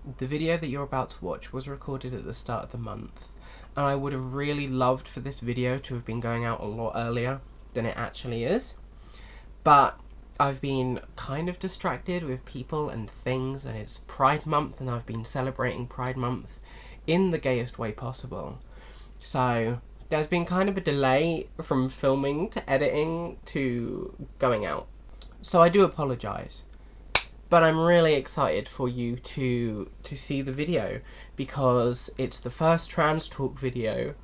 The video that you're about to watch was recorded at the start of the month, and I would have really loved for this video to have been going out a lot earlier than it actually is. But I've been kind of distracted with people and things, and it's Pride Month, and I've been celebrating Pride Month in the gayest way possible. So there's been kind of a delay from filming to editing to going out. So I do apologise. But I'm really excited for you to see the video because it's the first trans talk video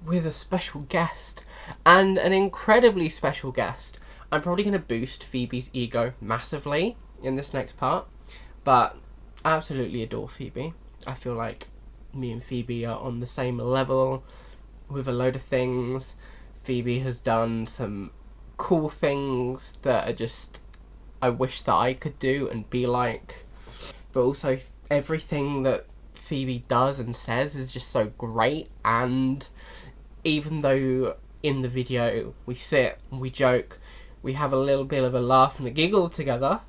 with a special guest, and an incredibly special guest. I'm probably going to boost Phoebe's ego massively in this next part, but I absolutely adore Phoebe. I feel like me and Phoebe are on the same level with a load of things. Phoebe has done some cool things that are just, I wish that I could do and be like. But also everything that Phoebe does and says is just so great, and even though in the video we sit and we joke, we have a little bit of a laugh and a giggle together,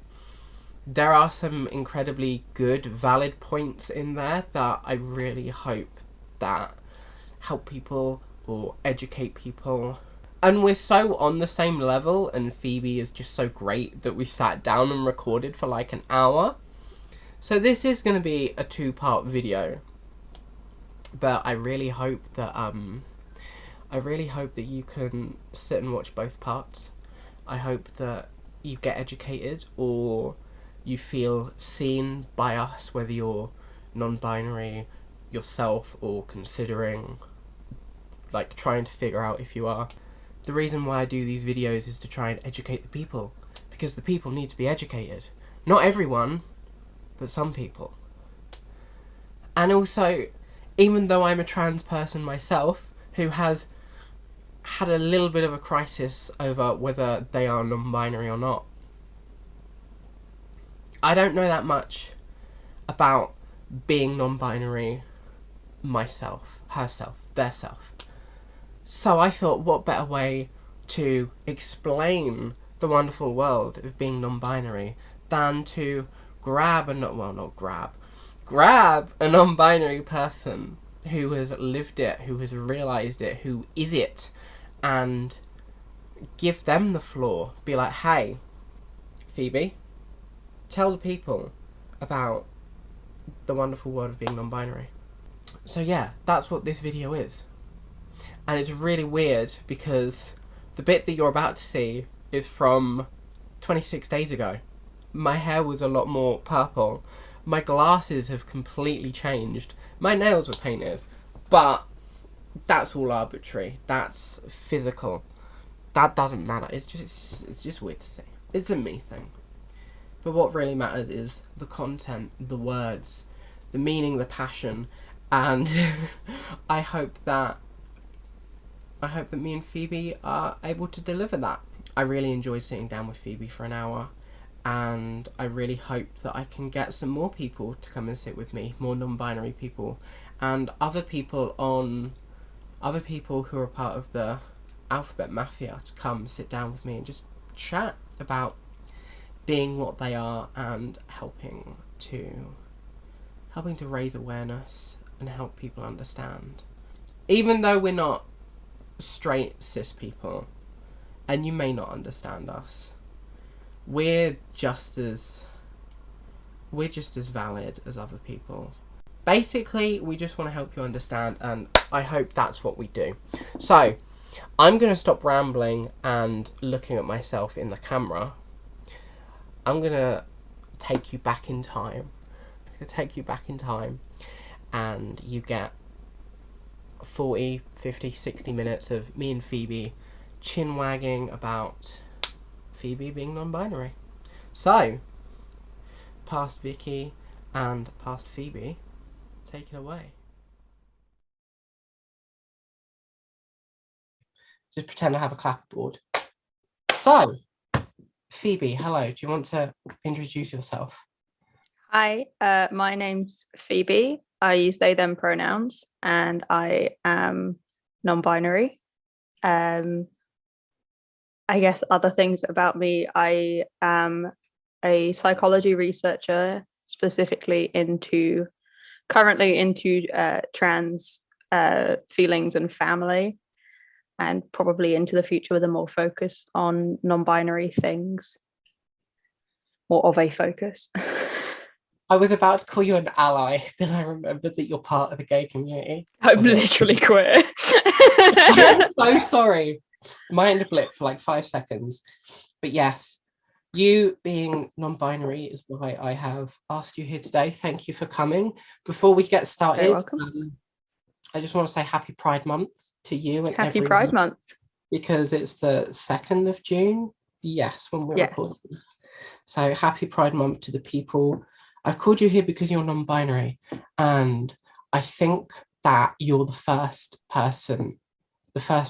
there are some incredibly good, valid points in there that I really hope that help people or educate people. And we're so on the same level, and Phoebe is just so great that we sat down and recorded for like an hour. So this is going to be a 2-part video, but I really hope that you can sit and watch both parts. I hope that you get educated or you feel seen by us, whether you're non-binary yourself or considering, like, trying to figure out if you are. The reason why I do these videos is to try and educate the people, because the people need to be educated. Not everyone, but some people. And also, even though I'm a trans person myself who has had a little bit of a crisis over whether they are non-binary or not, I don't know that much about being non-binary myself, herself, their self. So I thought, what better way to explain the wonderful world of being non-binary than to grab a non-binary person who has lived it, who has realised it, who is it, and give them the floor. Be like, hey, Phoebe, tell the people about the wonderful world of being non-binary. So yeah, that's what this video is. And it's really weird because the bit that you're about to see is from 26 days ago. My hair was a lot more purple. My glasses have completely changed. My nails were painted. But that's all arbitrary. That's physical. That doesn't matter. It's just weird to say. It's a me thing. But what really matters is the content, the words, the meaning, the passion, and I hope that me and Phoebe are able to deliver that. I really enjoyed sitting down with Phoebe for an hour, and I really hope that I can get some more people to come and sit with me, more non-binary people, and other people who are part of the alphabet mafia to come sit down with me and just chat about being what they are and helping to raise awareness and help people understand. Even though we're not straight cis people, and you may not understand us, we're just as valid as other people. Basically, we just want to help you understand, and I hope that's what we do. So I'm going to stop rambling and looking at myself in the camera. I'm going to take you back in time. And you get 40, 50, 60 minutes of me and Phoebe chin wagging about Phoebe being non-binary. So, past Vicky and past Phoebe, take it away. Just pretend I have a clapboard. So, Phoebe, hello. Do you want to introduce yourself? Hi, my name's Phoebe. I use they, them pronouns, and I am non-binary. I guess other things about me, I am a psychology researcher, specifically into currently into trans feelings and family, and probably into the future with a more focus on non-binary things, more of a focus. I was about to call you an ally, then I remembered that you're part of the gay community. I'm literally queer. I'm so sorry. Mind a blip for like 5 seconds. But yes, you being non-binary is why I have asked you here today. Thank you for coming. Before we get Very started, welcome. I just want to say Happy Pride Month to you and Happy everyone. Pride Month. Because it's the 2nd of June. Yes, when we're recording this. So happy Pride Month to the people. I've called you here because you're non-binary, and I think that you're the first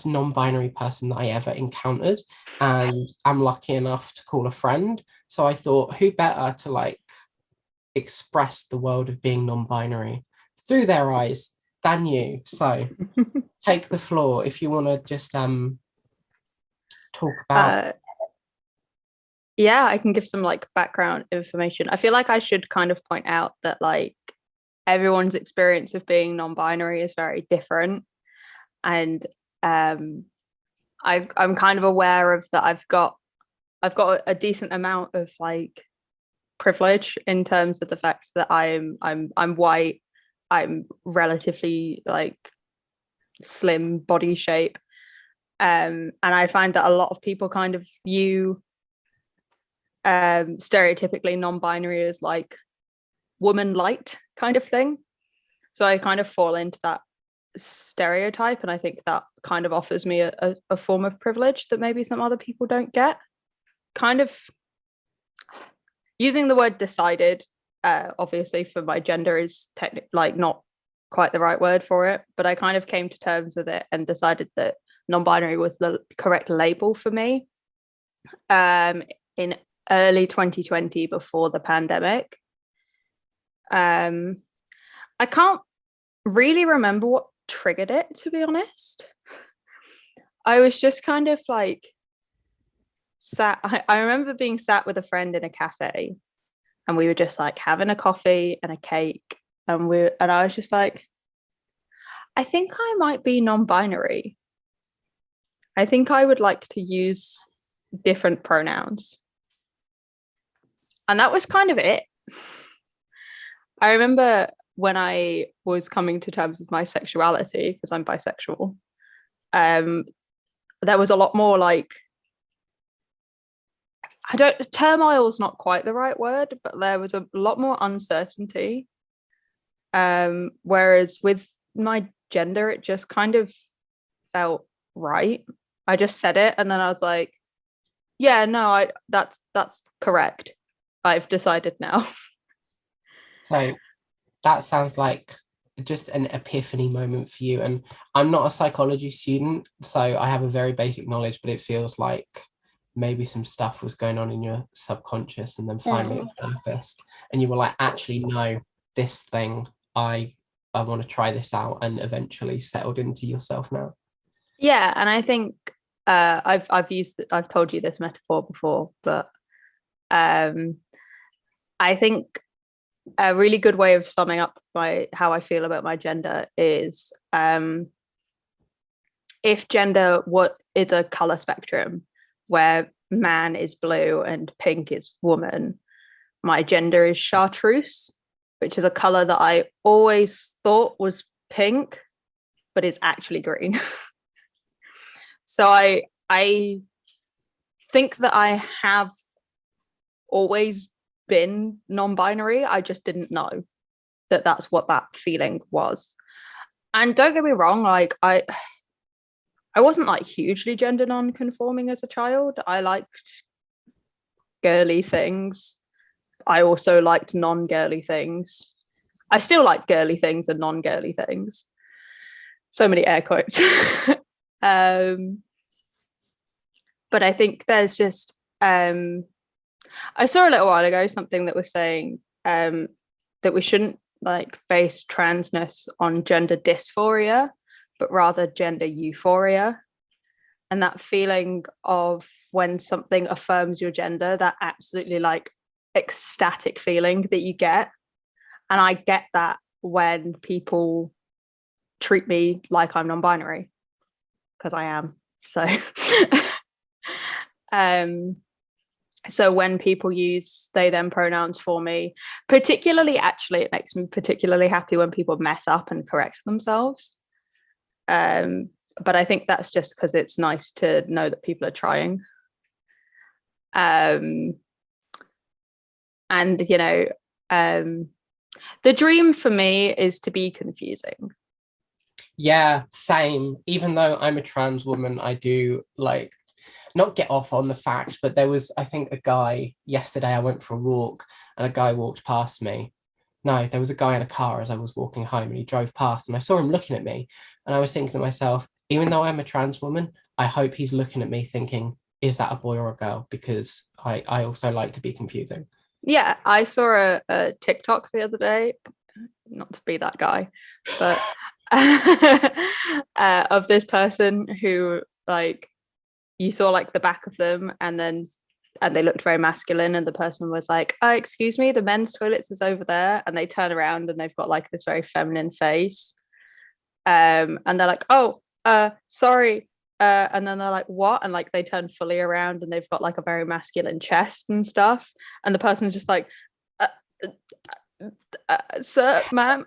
non-binary person that I ever encountered, and I'm lucky enough to call a friend. So I thought, who better to like express the world of being non-binary through their eyes than you? So take the floor if you want to just talk about. Yeah, I can give some like background information. I feel like I should kind of point out that like everyone's experience of being non-binary is very different, and I'm kind of aware of that. I've got a decent amount of like privilege in terms of the fact that I'm white, I'm relatively like slim body shape, and I find that a lot of people kind of view stereotypically non-binary as like woman light kind of thing. So I kind of fall into that stereotype, and I think that kind of offers me a form of privilege that maybe some other people don't get. Kind of using the word decided, obviously for my gender is like not quite the right word for it, but I kind of came to terms with it and decided that non-binary was the correct label for me in early 2020, before the pandemic. I can't really remember what triggered it, to be honest. I was just kind of like sat. I remember being sat with a friend in a cafe, and we were just like having a coffee and a cake, and I was just like, I think I might be non-binary. I think I would like to use different pronouns. And that was kind of it. I remember when I was coming to terms with my sexuality, because I'm bisexual, there was a lot more like, turmoil is not quite the right word, but there was a lot more uncertainty. Whereas with my gender, it just kind of felt right. I just said it, and then I was like, yeah, no, that's correct. I've decided now. So that sounds like just an epiphany moment for you. And I'm not a psychology student, so I have a very basic knowledge, but it feels like maybe some stuff was going on in your subconscious, and then finally it surfaced, and you were like, actually, no, this thing, I want to try this out, and eventually settled into yourself now. Yeah, and I think I've told you this metaphor before, but I think a really good way of summing up how I feel about my gender is if gender is a color spectrum where man is blue and pink is woman, my gender is chartreuse, which is a color that I always thought was pink, but is actually green. So I think that I have always been non-binary. I just didn't know that that's what that feeling was. And don't get me wrong, like I wasn't like hugely gender non-conforming as a child. I liked girly things. I also liked non-girly things. I still like girly things and non-girly things. So many air quotes. But I think there's just I saw a little while ago something that was saying that we shouldn't like base transness on gender dysphoria, but rather gender euphoria. And that feeling of when something affirms your gender, that absolutely like ecstatic feeling that you get. And I get that when people treat me like I'm non-binary, because I am. So so when people use they them pronouns for me, particularly, actually it makes me particularly happy when people mess up and correct themselves. But I think that's just because it's nice to know that people are trying. And you know, the dream for me is to be confusing. Yeah, same. Even though I'm a trans woman, I do like not get off on the fact, but there was, I think, a guy yesterday. I went for a walk and a guy walked past me. No, there was a guy in a car as I was walking home and he drove past and I saw him looking at me. And I was thinking to myself, even though I'm a trans woman, I hope he's looking at me thinking, is that a boy or a girl? Because I also like to be confusing. Yeah, I saw a TikTok the other day, not to be that guy, but of this person who, like, you saw like the back of them and they looked very masculine, and the person was like, oh, excuse me, the men's toilets is over there, and they turn around and they've got like this very feminine face, and they're like, oh, sorry, and then they're like, what? And like they turn fully around and they've got like a very masculine chest and stuff, and the person is just like, uh, sir, ma'am,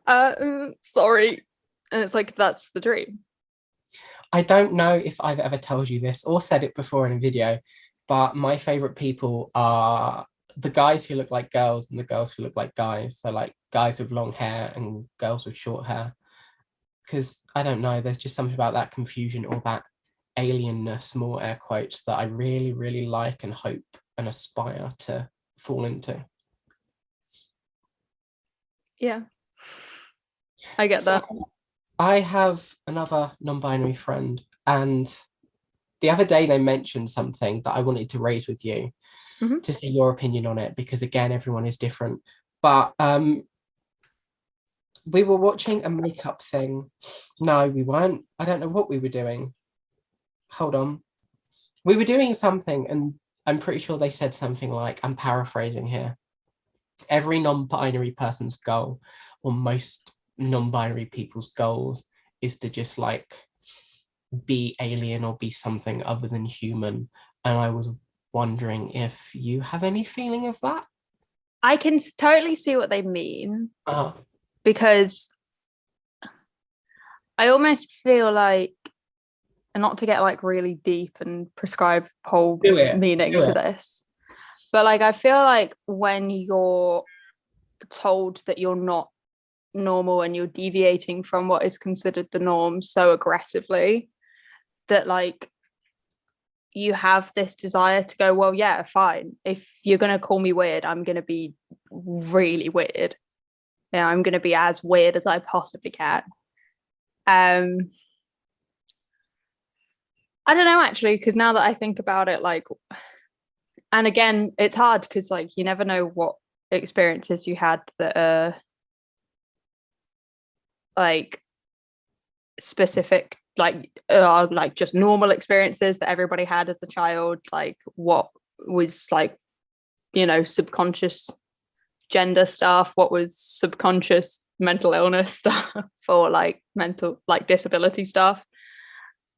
sorry. And it's like, that's the dream. I don't know if I've ever told you this or said it before in a video, but my favorite people are the guys who look like girls and the girls who look like guys. So like guys with long hair and girls with short hair. Because I don't know, there's just something about that confusion or that alienness, more air quotes, that I really, really like and hope and aspire to fall into. Yeah, I get that. I have another non-binary friend, and the other day they mentioned something that I wanted to raise with you to see your opinion on it, because again, everyone is different. But we were watching a makeup thing. No, we weren't. I don't know what we were doing. Hold on. We were doing something, and I'm pretty sure they said something like, I'm paraphrasing here, every non-binary person's goal, or most non-binary people's goals, is to just like be alien or be something other than human. And I was wondering if you have any feeling of that. I can totally see what they mean, Uh, because I almost feel like, and not to get like really deep and prescribe whole meaning to this, but like I feel like when you're told that you're not normal and you're deviating from what is considered the norm so aggressively, that like you have this desire to go, well, yeah, fine, if you're going to call me weird, I'm going to be really weird. Yeah, I'm going to be as weird as I possibly can. I don't know, actually, because now that I think about it, like, and again, it's hard because like you never know what experiences you had that are like specific, like just normal experiences that everybody had as a child, like what was like, you know, subconscious gender stuff, what was subconscious mental illness stuff, or like mental like disability stuff.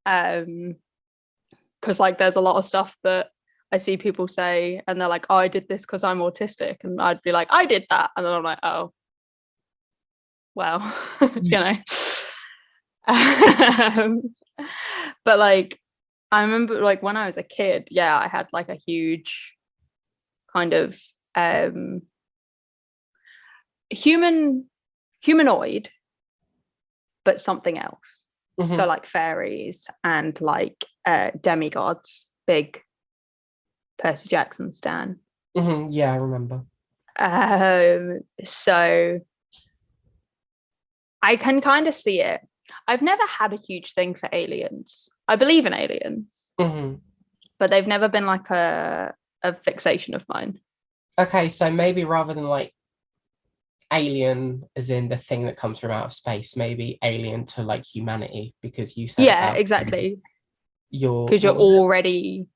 Because like there's a lot of stuff that I see people say and they're like, oh, I did this because I'm autistic, and I'd be like, I did that, and then I'm like, oh well. You know. But like I remember like when I was a kid, yeah, I had like a huge kind of humanoid, but something else. So like fairies and like demigods, big Percy Jackson stan. Yeah, I remember. So I can kind of see it. I've never had a huge thing for aliens. I believe in aliens, but they've never been like a fixation of mine. Okay, so maybe rather than like alien as in the thing that comes from outer space, maybe alien to like humanity, because you said about exactly, you're because you're already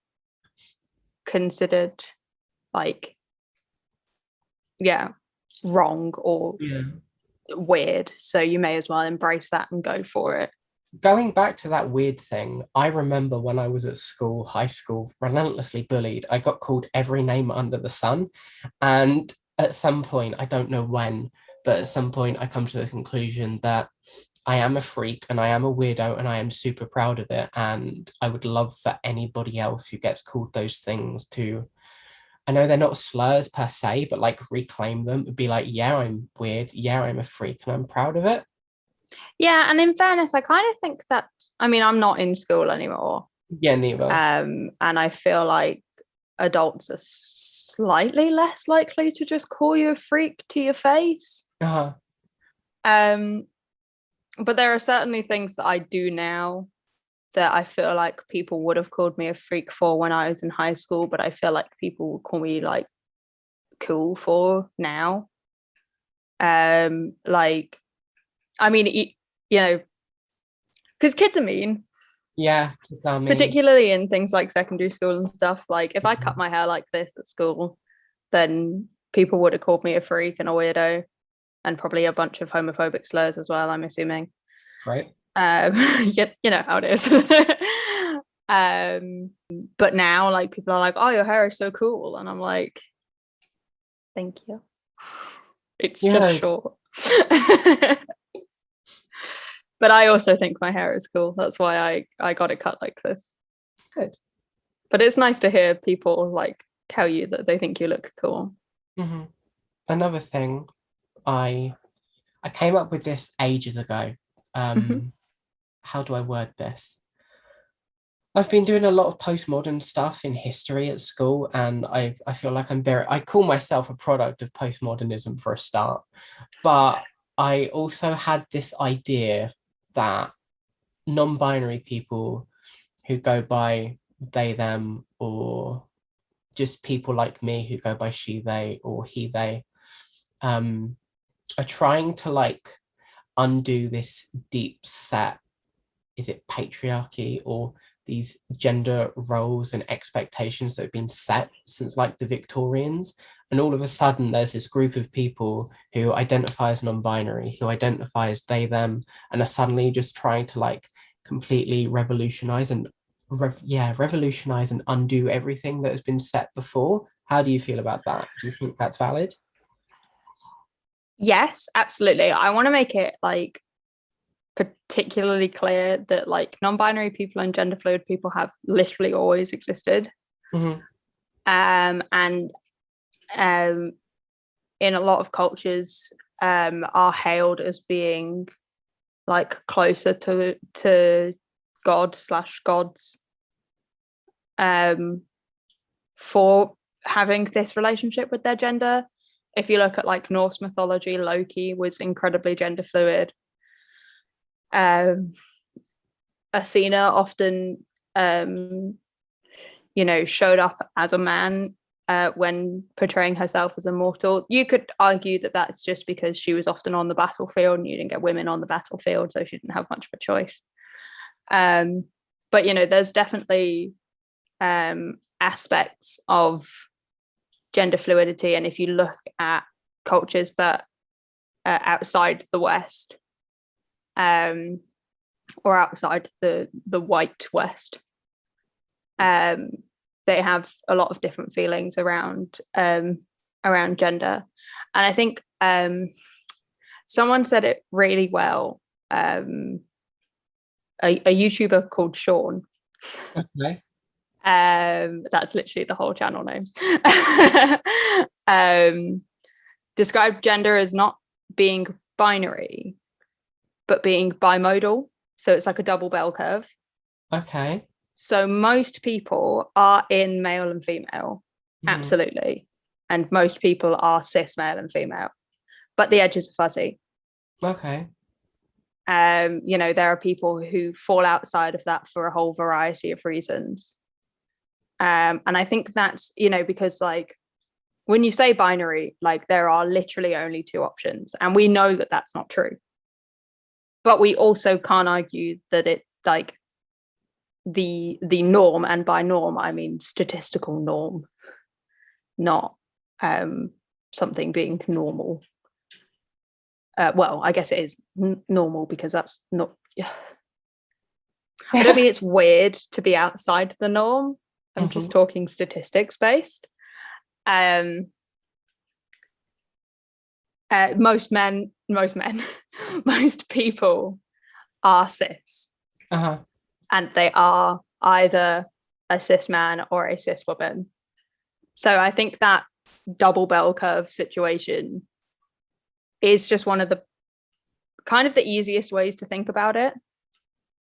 considered like wrong or weird. So you may as well embrace that and go for it. Going back to that weird thing, I remember when I was at school, high school, relentlessly bullied. I got called every name under the sun. And at some point, I don't know when, but at some point, I come to the conclusion that I am a freak and I am a weirdo and I am super proud of it. And I would love for anybody else who gets called those things to, I know they're not slurs per se, but like reclaim them and be like, yeah, I'm weird. Yeah, I'm a freak and I'm proud of it. Yeah, and in fairness, I kind of think that, I mean, I'm not in school anymore. Yeah, neither. And I feel like adults are slightly less likely to just call you a freak to your face. Uh-huh. Um, but there are certainly things that I do now that I feel like people would have called me a freak for when I was in high school, but I feel like people will call me like cool for now. Like, I mean, you know, because kids are mean, Yeah, I mean, particularly in things like secondary school and stuff. Like, if I cut mhm. my hair like this at school, then people would have called me a freak and a weirdo, and probably a bunch of homophobic slurs as well, I'm assuming. Great. You know how it is. um, but now, like, people are like, "Oh, your hair is so cool," and I'm like, "Thank you." It's just Yeah, short. But I also think my hair is cool. That's why I got it cut like this. good. But it's nice to hear people like tell you that they think you look cool. Hmm. Another thing, I I came up with this ages ago. Mhm. How do I word this? I've been doing a lot of postmodern stuff in history at school, and I feel like I call myself a product of postmodernism for a start. But I also had this idea that non-binary people who go by they, them, or just people like me who go by she, they, or he, they, um, are trying to like undo this deep set, is it patriarchy or these gender roles and expectations that have been set since like the Victorians. And all of a sudden, there's this group of people who identify as non binary, who identify as they, them, and are suddenly just trying to like completely revolutionize and revolutionize and undo everything that has been set before. How do you feel about that? Do you think that's valid? Yes, absolutely. I want to make it like particularly clear that like non-binary people and gender fluid people have literally always existed. Mm-hmm. And in a lot of cultures are hailed as being like closer to God slash gods for having this relationship with their gender. If you look at like Norse mythology, Loki was incredibly gender fluid. Athena often showed up as a man when portraying herself as a mortal. You could argue that that's just because she was often on the battlefield and you didn't get women on the battlefield, so she didn't have much of a choice. But there's definitely aspects of gender fluidity, and if you look at cultures that are outside the West, or outside the white West, they have a lot of different feelings around gender. And I think someone said it really well. A YouTuber called Sean. Okay. That's literally the whole channel name. Described gender as not being binary, but being bimodal. So it's like a double bell curve. Okay. So most people are in male and female, Mm-hmm. absolutely. And most people are cis male and female, but the edges are fuzzy. Okay. There are people who fall outside of that for a whole variety of reasons. And I think that's, because like when you say binary, like there are literally only two options. And we know that that's not true. But we also can't argue that it like the norm, and by norm I mean statistical norm, not something being normal. Well, I guess it is normal because that's not. I don't mean it's weird to be outside the norm. I'm just talking statistics based. Most people are cis, and they are either a cis man or a cis woman. So I think that double bell curve situation is just one of the kind of the easiest ways to think about it.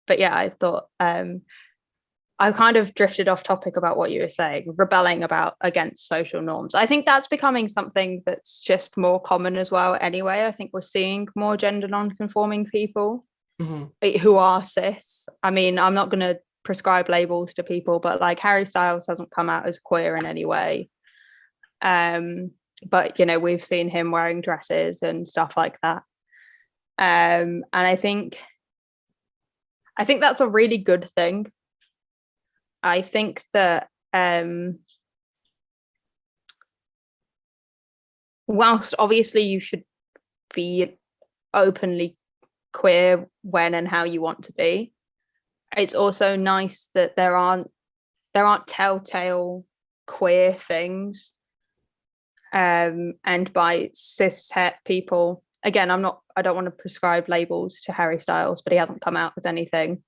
But yeah, I thought I kind of drifted off topic about what you were saying, rebelling against social norms. I think that's becoming something that's just more common as well anyway. I think we're seeing more gender non-conforming people who are cis. I mean, I'm not going to prescribe labels to people, but like Harry Styles hasn't come out as queer in any way. But, you know, we've seen him wearing dresses and stuff like that. And I think that's a really good thing. I think that whilst obviously you should be openly queer when and how you want to be, it's also nice that there aren't telltale queer things. And by cis het people, again, I don't want to prescribe labels to Harry Styles, but he hasn't come out with anything.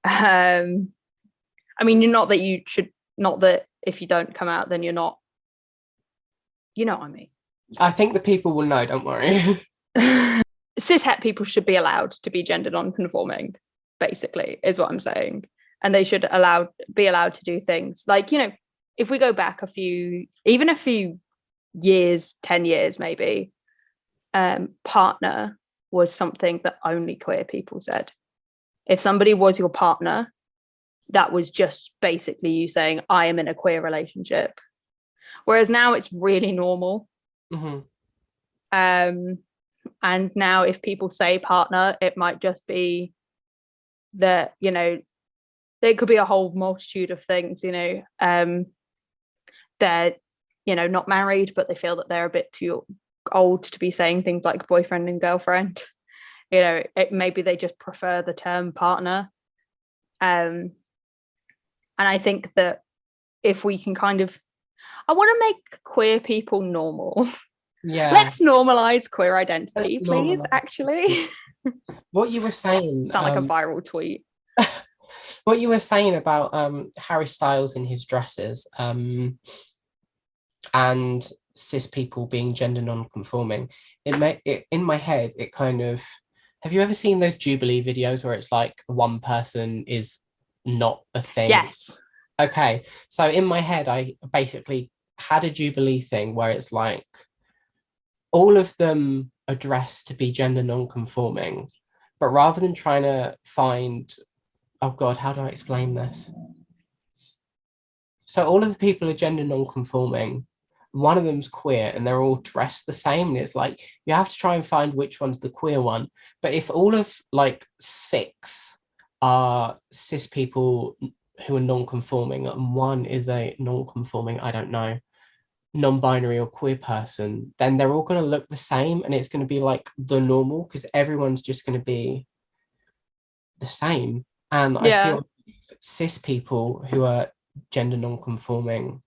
I mean, not that if you don't come out, then you're not, you know what I mean? I think the people will know, don't worry. Cis het people should be allowed to be gender non-conforming, basically, is what I'm saying. And they should be allowed to do things like, you know, if we go back a few years, 10 years maybe, partner was something that only queer people said. If somebody was your partner, that was just basically you saying, I am in a queer relationship. Whereas now it's really normal. And now if people say partner, it might just be that, you know, there could be a whole multitude of things, you know, they're, you know, not married, but they feel that they're a bit too old to be saying things like boyfriend and girlfriend. You know, maybe they just prefer the term partner. And I think that if we can I want to make queer people normal. Yeah. Let's normalize queer identity, please, actually. What you were saying. Sound like a viral tweet. What you were saying about Harry Styles in his dresses and cis people being gender non-conforming, it in my head, it kind of, have you ever seen those Jubilee videos where it's like one person is not a thing? Yes. Okay, so in my head, I basically had a Jubilee thing where it's like all of them are dressed to be gender non-conforming, but rather than trying to find, oh God, how do I explain this? So all of the people are gender non-conforming. One of them's queer and they're all dressed the same. And it's like, you have to try and find which one's the queer one. But if all of like 6 are cis people who are non-conforming and one is a non-conforming, I don't know, non-binary or queer person, then they're all going to look the same and it's going to be like the normal because everyone's just going to be the same. And I feel cis people who are gender non-conforming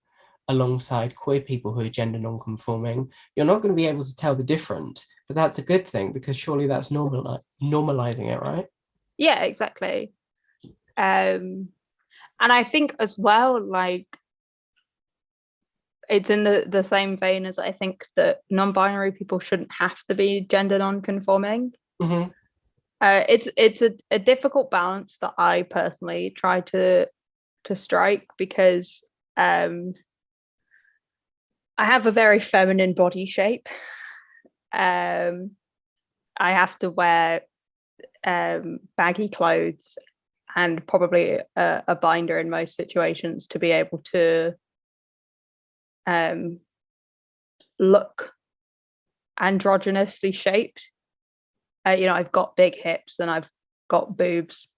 alongside queer people who are gender non-conforming, you're not going to be able to tell the difference, but that's a good thing because surely that's normalizing it, right? Yeah, exactly. And I think as well, like, it's in the same vein as I think that non-binary people shouldn't have to be gender non-conforming. It's a difficult balance that I personally try to strike because I have a very feminine body shape. I have to wear baggy clothes and probably a binder in most situations to be able to look androgynously shaped. You know, I've got big hips and I've got boobs.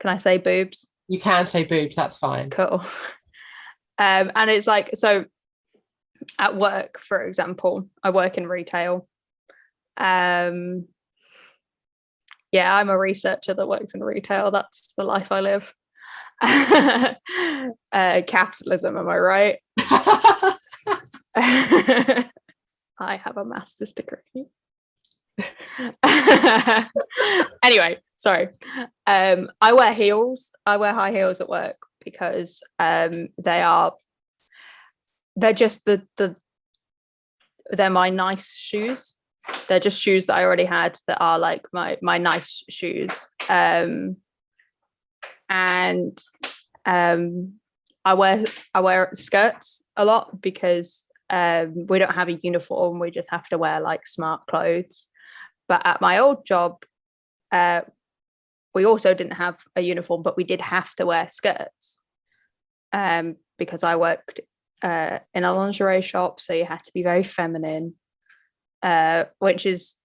Can I say boobs? You can say boobs, that's fine. Cool. And it's like, so at work, for example, I work in retail. Um, yeah, I'm a researcher that works in retail. That's the life I live. Capitalism, am I right? I have a master's degree. Anyway, sorry. I wear heels. I wear high heels at work because they're just they're my nice shoes. They're just shoes that I already had that are like my nice shoes. And I wear skirts a lot because we don't have a uniform. We just have to wear like smart clothes. But at my old job, we also didn't have a uniform, but we did have to wear skirts because I worked in a lingerie shop, so you had to be very feminine, which is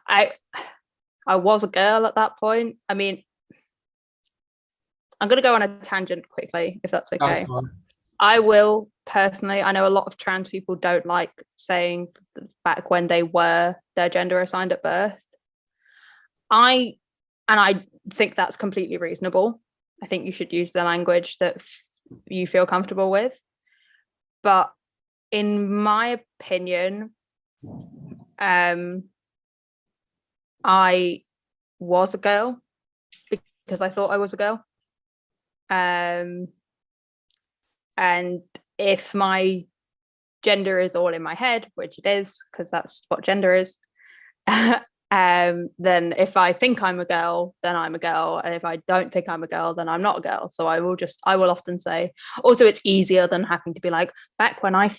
I was a girl at that point. I mean, I'm going to go on a tangent quickly, if that's okay. I will personally, I know a lot of trans people don't like saying back when they were their gender assigned at birth. I think that's completely reasonable. I think you should use the language that you feel comfortable with. But in my opinion, I was a girl because I thought I was a girl. And if my gender is all in my head, which it is, because that's what gender is, then if I think I'm a girl, then I'm a girl. And if I don't think I'm a girl, then I'm not a girl. So I will often say, also, it's easier than having to be like, back when I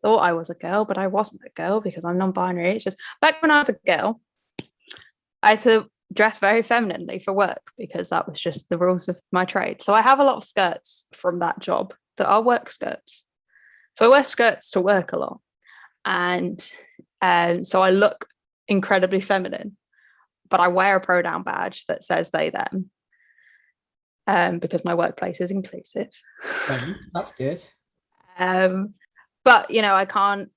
thought I was a girl, but I wasn't a girl because I'm non-binary. It's just back when I was a girl, I had to dress very femininely for work because that was just the rules of my trade. So I have a lot of skirts from that job that are work skirts. So I wear skirts to work a lot. And so I look incredibly feminine, but I wear a pronoun badge that says they, them, because my workplace is inclusive. That's good. But, I can't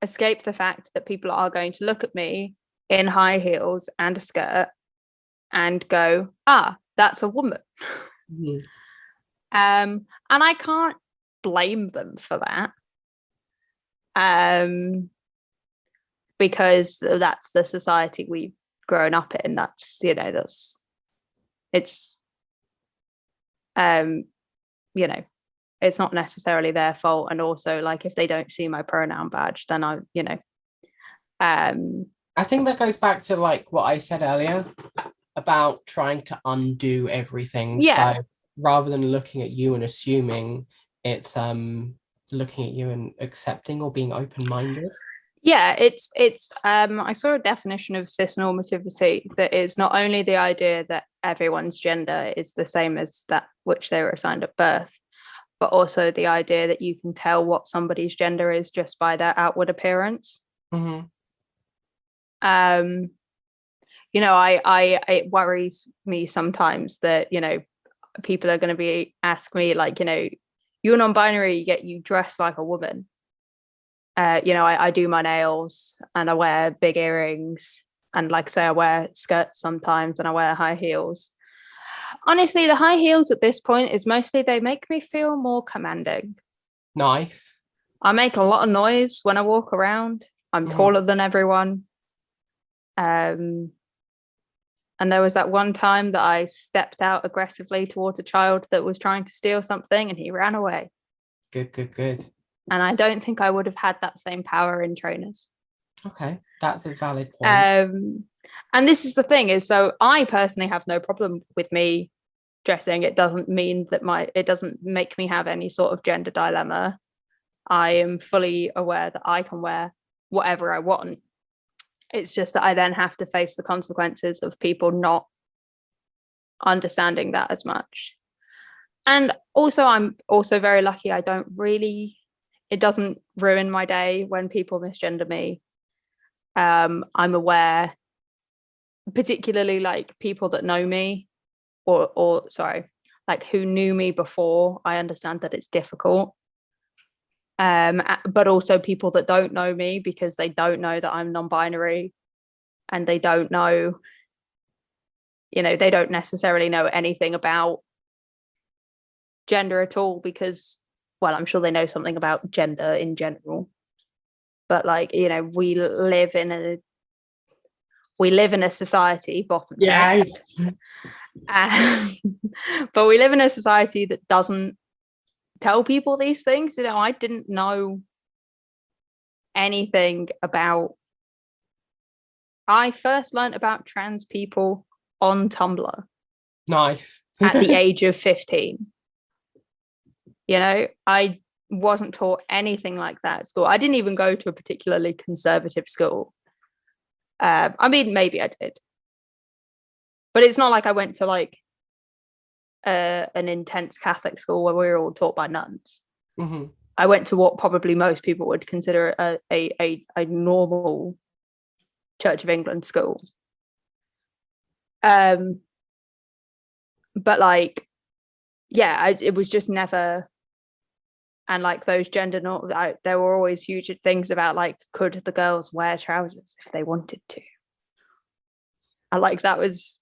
escape the fact that people are going to look at me in high heels and a skirt and go, that's a woman. Mm-hmm. And I can't blame them for that. Because that's the society we've grown up in. It's it's not necessarily their fault. And also, like, if they don't see my pronoun badge, then I think that goes back to like what I said earlier about trying to undo everything. Yeah. So rather than looking at you and assuming, it's looking at you and accepting or being open-minded. Yeah, it's I saw a definition of cisnormativity that is not only the idea that everyone's gender is the same as that which they were assigned at birth, but also the idea that you can tell what somebody's gender is just by their outward appearance. Mm-hmm. It worries me sometimes that, people are going to be ask me like, you're non-binary, yet you dress like a woman. I do my nails and I wear big earrings, and like I say, I wear skirts sometimes and I wear high heels. Honestly, the high heels at this point is mostly they make me feel more commanding. Nice. I make a lot of noise when I walk around. I'm taller than everyone. And there was that one time that I stepped out aggressively towards a child that was trying to steal something and he ran away. Good. And I don't think I would have had that same power in trainers. Okay, that's a valid point. And this is the thing is, so I personally have no problem with me dressing. It doesn't mean that it doesn't make me have any sort of gender dilemma. I am fully aware that I can wear whatever I want. It's just that I then have to face the consequences of people not understanding that as much. And also, I'm also very lucky. It doesn't ruin my day when people misgender me. I'm aware, particularly like people that know me or sorry, like who knew me before. I understand that it's difficult. But also people that don't know me because they don't know that I'm non-binary, and they don't know, they don't necessarily know anything about gender at all because, well, I'm sure they know something about gender in general, but like, we live in a society, bottom Yes. text, but we live in a society that doesn't tell people these things. I didn't know anything about. I first learned about trans people on Tumblr Nice. at the age of 15. I wasn't taught anything like that at school. I didn't even go to a particularly conservative school. I mean, maybe I did, but it's not like I went to like an intense Catholic school where we were all taught by nuns. Mm-hmm. I went to what probably most people would consider a normal Church of England school. But like, yeah, it was just never. And like those gender norms, there were always huge things about like, could the girls wear trousers if they wanted to? And like that was